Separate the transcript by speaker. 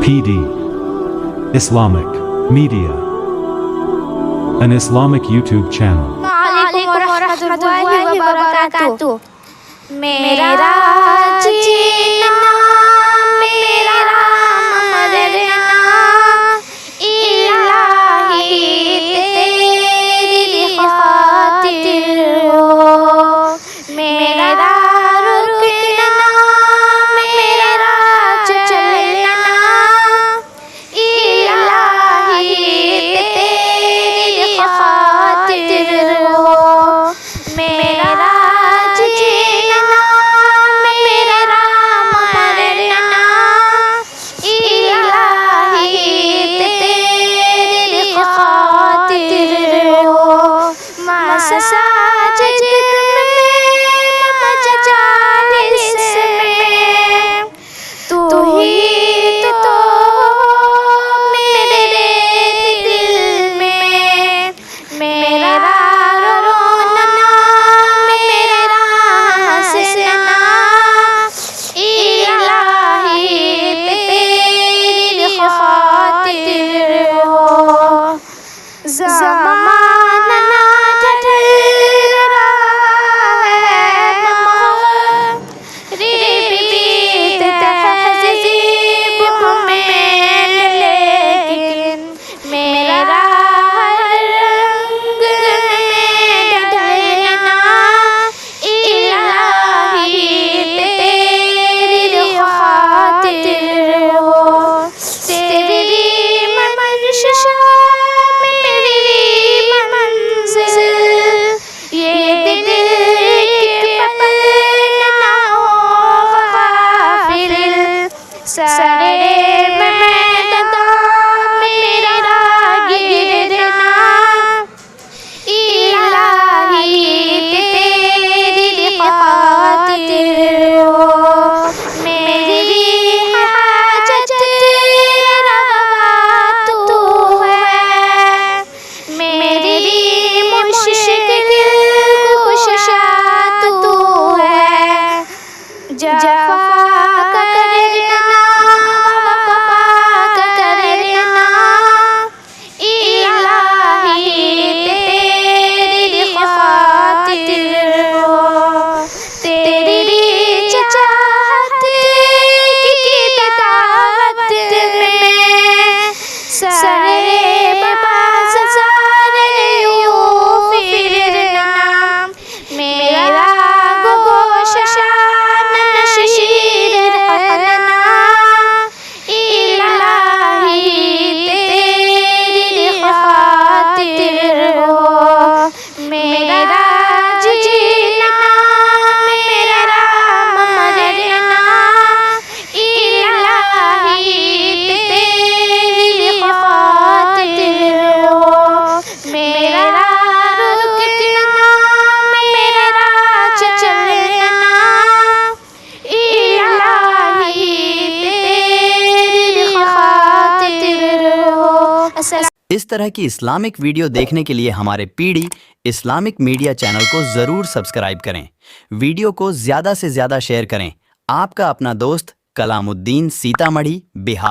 Speaker 1: PD Islamic Media, an Islamic YouTube channel.
Speaker 2: वालेकुम रहमतुल्लाहि व बरकातुहू। मेरा जीना मेरा मरना इलाही तेरी खातिर हो। मेरा रुकना मेरा चलना इलाही तेरी खातिर हो। मेरा जीना मेरा मरना इलाही तेरी खातिर हो। मसाजिद में मजालिस में तू ही तो मेरे दिल में। मेरा रोना मेरा हंसना इलाही तेरी खातिर हो। ज़माना ढल रहा है मग़रिबी तहज़ीब में, लेकिन मेरा रंग में ढलना इलाही तेरी खातिर हो। तेरी मंशा मेरी मंजिल, ये दिल के पल ना हो गाफिल। सरे मैदान मेरा गिरना इलाही तेरी खातिर हो। मेरी हाजत रवा तू है, मेरी मुश्किल कुशा तू है। जफ़ा करना वफ़ा करना इलाही तेरी खातिर हो। तेरी चाहत की दावत में सरे बाज़ार यूं फिरना। मेरा गोशा नशीर रहना इलाही तेरी खातिर हो। मेरा जीना मेरा मरना इलाही तेरी खातिर हो। मेरा रुकना मेरा चलना इलाही तेरी खातिर हो।
Speaker 3: इस तरह की इस्लामिक वीडियो देखने के लिए हमारे पीडी इस्लामिक मीडिया चैनल को ज़रूर सब्सक्राइब करें। वीडियो को ज़्यादा से ज़्यादा शेयर करें। आपका अपना दोस्त कलामुद्दीन, सीतामढ़ी, बिहार।